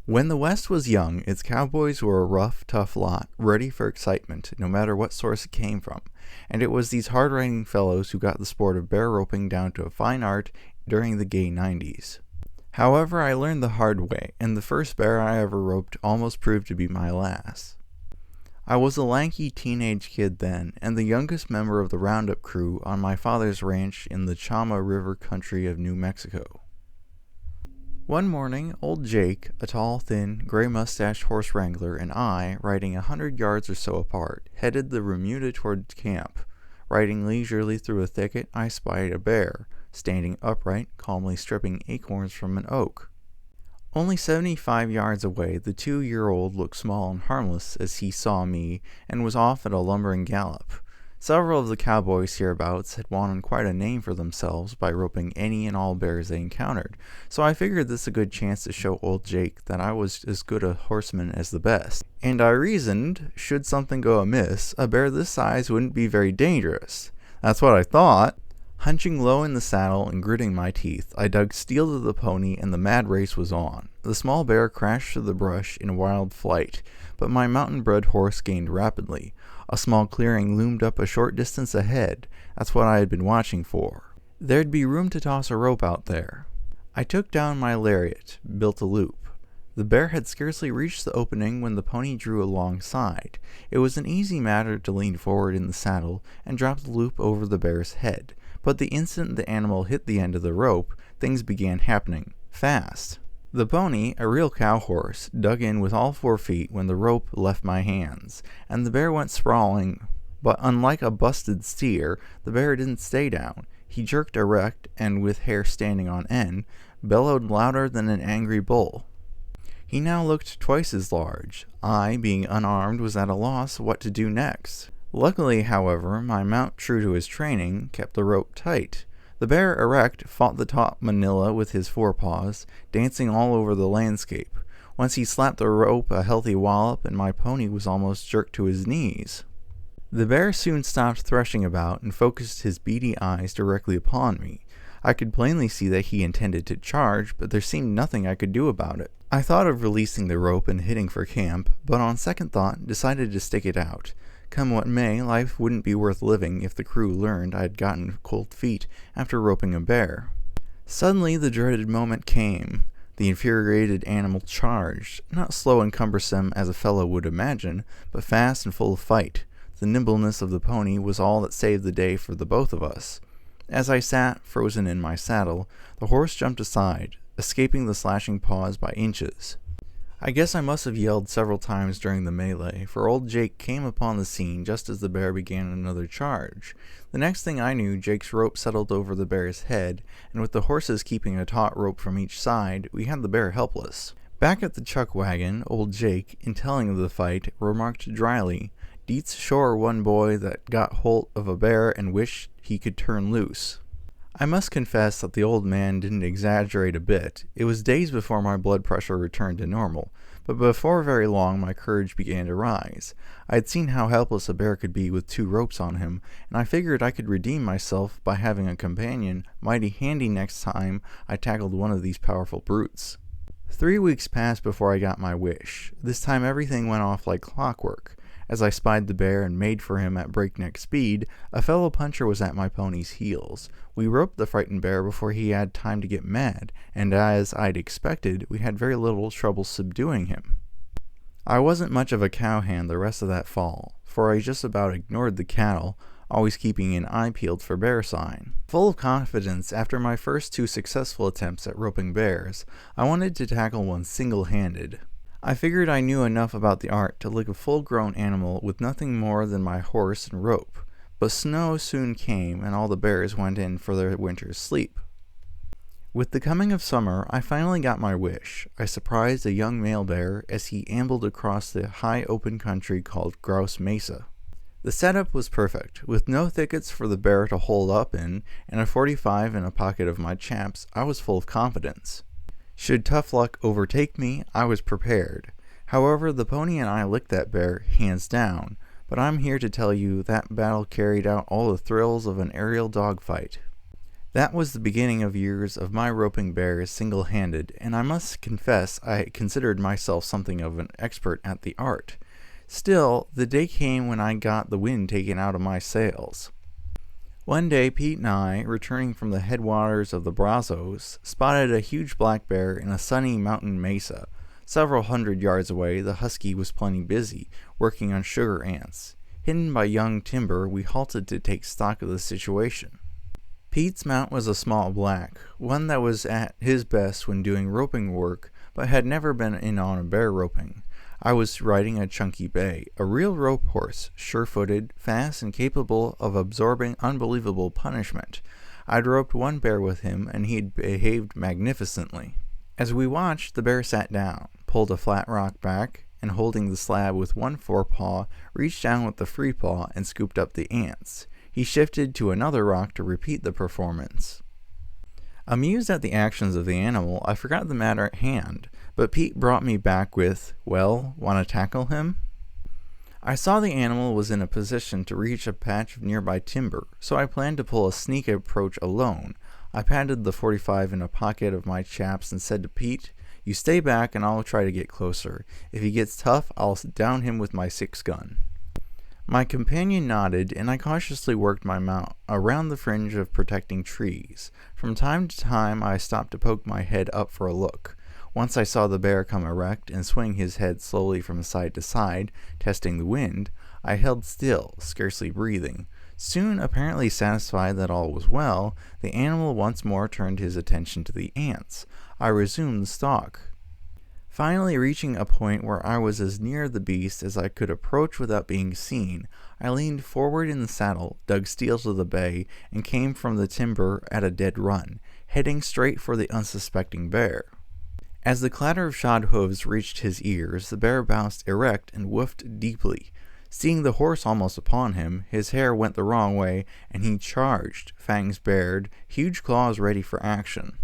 When the West was young, its cowboys were a rough, tough lot, ready for excitement, no matter what source it came from, and it was these hard-riding fellows who got the sport of bear roping down to a fine art during the gay 90s. However, I learned the hard way, and the first bear I ever roped almost proved to be my last. I was a lanky teenage kid then, and the youngest member of the roundup crew on my father's ranch in the Chama River country of New Mexico. One morning, old Jake, a tall, thin, gray-mustached horse wrangler, and I, riding 100 yards or so apart, headed the remuda toward camp. Riding leisurely through a thicket, I spied a bear, standing upright, calmly stripping acorns from an oak. Only 75 yards away, the 2-year-old looked small and harmless as he saw me, and was off at a lumbering gallop. Several of the cowboys hereabouts had won quite a name for themselves by roping any and all bears they encountered, so I figured this a good chance to show old Jake that I was as good a horseman as the best. And I reasoned, should something go amiss, a bear this size wouldn't be very dangerous. That's what I thought. Hunching low in the saddle and gritting my teeth, I dug steel to the pony and the mad race was on. The small bear crashed through the brush in wild flight, but my mountain-bred horse gained rapidly. A small clearing loomed up a short distance ahead. That's what I had been watching for. There'd be room to toss a rope out there. I took down my lariat, built a loop. The bear had scarcely reached the opening when the pony drew alongside. It was an easy matter to lean forward in the saddle and drop the loop over the bear's head, but the instant the animal hit the end of the rope, things began happening, fast. The pony, a real cow horse, dug in with all 4 feet when the rope left my hands, and the bear went sprawling, but unlike a busted steer, the bear didn't stay down. He jerked erect, and with hair standing on end, bellowed louder than an angry bull. He now looked twice as large. I, being unarmed, was at a loss what to do next. Luckily, however, my mount, true to his training, kept the rope tight. The bear, erect, fought the taut manila with his forepaws, dancing all over the landscape. Once he slapped the rope a healthy wallop, and my pony was almost jerked to his knees. The bear soon stopped threshing about and focused his beady eyes directly upon me. I could plainly see that he intended to charge, but there seemed nothing I could do about it. I thought of releasing the rope and hitting for camp, but on second thought decided to stick it out. Come what may, life wouldn't be worth living if the crew learned I had gotten cold feet after roping a bear. Suddenly the dreaded moment came. The infuriated animal charged, not slow and cumbersome as a fellow would imagine, but fast and full of fight. The nimbleness of the pony was all that saved the day for the both of us. As I sat, frozen in my saddle, the horse jumped aside, escaping the slashing paws by inches. I guess I must have yelled several times during the melee, for old Jake came upon the scene just as the bear began another charge. The next thing I knew, Jake's rope settled over the bear's head, and with the horses keeping a taut rope from each side, we had the bear helpless. Back at the chuck wagon, old Jake, in telling of the fight, remarked dryly, "Deet's shore one boy that got holt of a bear and wished he could turn loose." I must confess that the old man didn't exaggerate a bit. It was days before my blood pressure returned to normal, but before very long my courage began to rise. I had seen how helpless a bear could be with 2 ropes on him, and I figured I could redeem myself by having a companion mighty handy next time I tackled one of these powerful brutes. 3 weeks passed before I got my wish. This time everything went off like clockwork. As I spied the bear and made for him at breakneck speed, a fellow puncher was at my pony's heels. We roped the frightened bear before he had time to get mad, and as I'd expected, we had very little trouble subduing him. I wasn't much of a cowhand the rest of that fall, for I just about ignored the cattle, always keeping an eye peeled for bear sign. Full of confidence after my first 2 successful attempts at roping bears, I wanted to tackle one single-handed. I figured I knew enough about the art to lick a full-grown animal with nothing more than my horse and rope, but snow soon came and all the bears went in for their winter's sleep. With the coming of summer, I finally got my wish. I surprised a young male bear as he ambled across the high open country called Grouse Mesa. The setup was perfect, with no thickets for the bear to hole up in, and a .45 in a pocket of my chaps. I was full of confidence. Should tough luck overtake me, I was prepared. However, the pony and I licked that bear, hands down, but I'm here to tell you that battle carried out all the thrills of an aerial dogfight. That was the beginning of years of my roping bears single-handed, and I must confess I considered myself something of an expert at the art. Still, the day came when I got the wind taken out of my sails. One day, Pete and I, returning from the headwaters of the Brazos, spotted a huge black bear in a sunny mountain mesa. Several hundred yards away, the husky was plenty busy, working on sugar ants. Hidden by young timber, we halted to take stock of the situation. Pete's mount was a small black, one that was at his best when doing roping work, but had never been in on a bear roping. I was riding a chunky bay, a real rope horse, sure-footed, fast, and capable of absorbing unbelievable punishment. I'd roped one bear with him, and he'd behaved magnificently. As we watched, the bear sat down, pulled a flat rock back, and holding the slab with one forepaw, reached down with the free paw and scooped up the ants. He shifted to another rock to repeat the performance. Amused at the actions of the animal, I forgot the matter at hand, but Pete brought me back with, "Well, want to tackle him?" I saw the animal was in a position to reach a patch of nearby timber, so I planned to pull a sneak approach alone. I patted the .45 in a pocket of my chaps and said to Pete, "You stay back and I'll try to get closer. If he gets tough, I'll down him with my 6-gun. My companion nodded, and I cautiously worked my mount around the fringe of protecting trees. From time to time, I stopped to poke my head up for a look. Once I saw the bear come erect and swing his head slowly from side to side, testing the wind. I held still, scarcely breathing. Soon, apparently satisfied that all was well, the animal once more turned his attention to the ants. I resumed the stalk. Finally reaching a point where I was as near the beast as I could approach without being seen, I leaned forward in the saddle, dug steel to the bay, and came from the timber at a dead run, heading straight for the unsuspecting bear. As the clatter of shod hooves reached his ears, the bear bounced erect and woofed deeply. Seeing the horse almost upon him, his hair went the wrong way, and he charged, fangs bared, huge claws ready for action.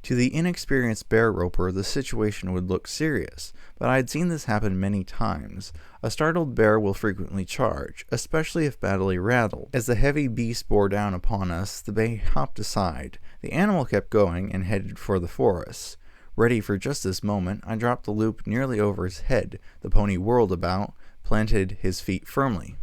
To the inexperienced bear roper, the situation would look serious, but I had seen this happen many times. A startled bear will frequently charge, especially if badly rattled. As the heavy beast bore down upon us, the bay hopped aside. The animal kept going and headed for the forest. Ready for just this moment, I dropped the loop nearly over his head. The pony whirled about, planted his feet firmly.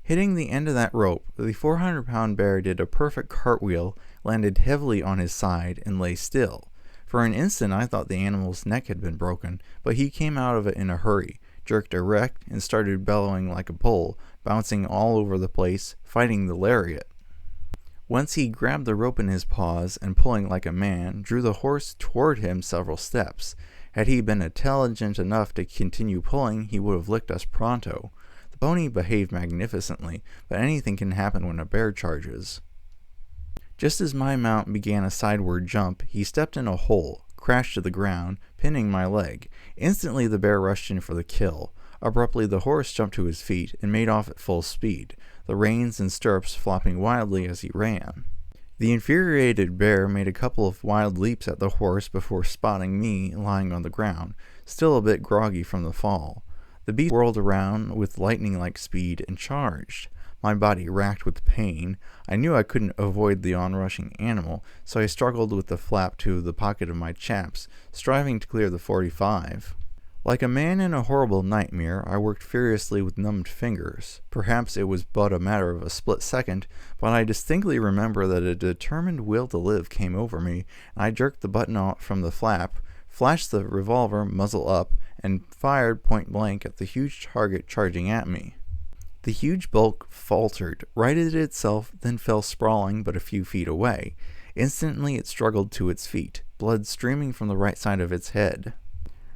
Hitting the end of that rope, the 400-pound bear did a perfect cartwheel, landed heavily on his side, and lay still. For an instant I thought the animal's neck had been broken, but he came out of it in a hurry, jerked erect, and started bellowing like a bull, bouncing all over the place, fighting the lariat. Once he grabbed the rope in his paws and, pulling like a man, drew the horse toward him several steps. Had he been intelligent enough to continue pulling, he would have licked us pronto. The pony behaved magnificently, but anything can happen when a bear charges. Just as my mount began a sideward jump, he stepped in a hole, crashed to the ground, pinning my leg. Instantly the bear rushed in for the kill. Abruptly the horse jumped to his feet and made off at full speed, the reins and stirrups flopping wildly as he ran. The infuriated bear made a couple of wild leaps at the horse before spotting me lying on the ground, still a bit groggy from the fall. The beast whirled around with lightning-like speed and charged. My body racked with pain. I knew I couldn't avoid the onrushing animal, so I struggled with the flap to the pocket of my chaps, striving to clear the .45. Like a man in a horrible nightmare, I worked furiously with numbed fingers. Perhaps it was but a matter of a split second, but I distinctly remember that a determined will to live came over me, and I jerked the button out from the flap, flashed the revolver muzzle up, and fired point blank at the huge target charging at me. The huge bulk faltered, righted itself, then fell sprawling but a few feet away. Instantly it struggled to its feet, blood streaming from the right side of its head.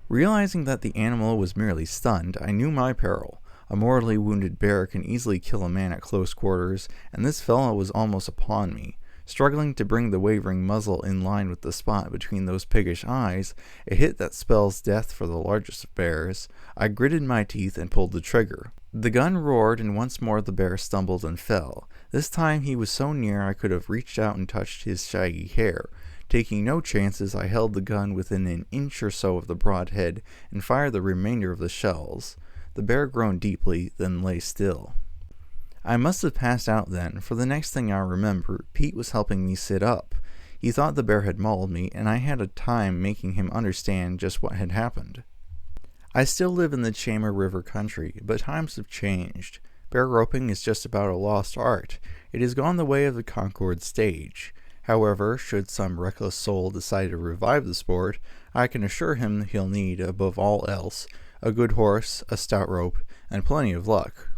Realizing that the animal was merely stunned, I knew my peril. A mortally wounded bear can easily kill a man at close quarters, and this fellow was almost upon me. Struggling to bring the wavering muzzle in line with the spot between those piggish eyes, a hit that spells death for the largest of bears, I gritted my teeth and pulled the trigger. The gun roared, and once more the bear stumbled and fell. This time he was so near I could have reached out and touched his shaggy hair. Taking no chances, I held the gun within an inch or so of the broad head and fired the remainder of the shells. The bear groaned deeply, then lay still. I must have passed out then, for the next thing I remember, Pete was helping me sit up. He thought the bear had mauled me, and I had a time making him understand just what had happened. I still live in the Chamber River country, but times have changed. Bear roping is just about a lost art. It has gone the way of the Concord stage. However, should some reckless soul decide to revive the sport, I can assure him he'll need, above all else, a good horse, a stout rope, and plenty of luck.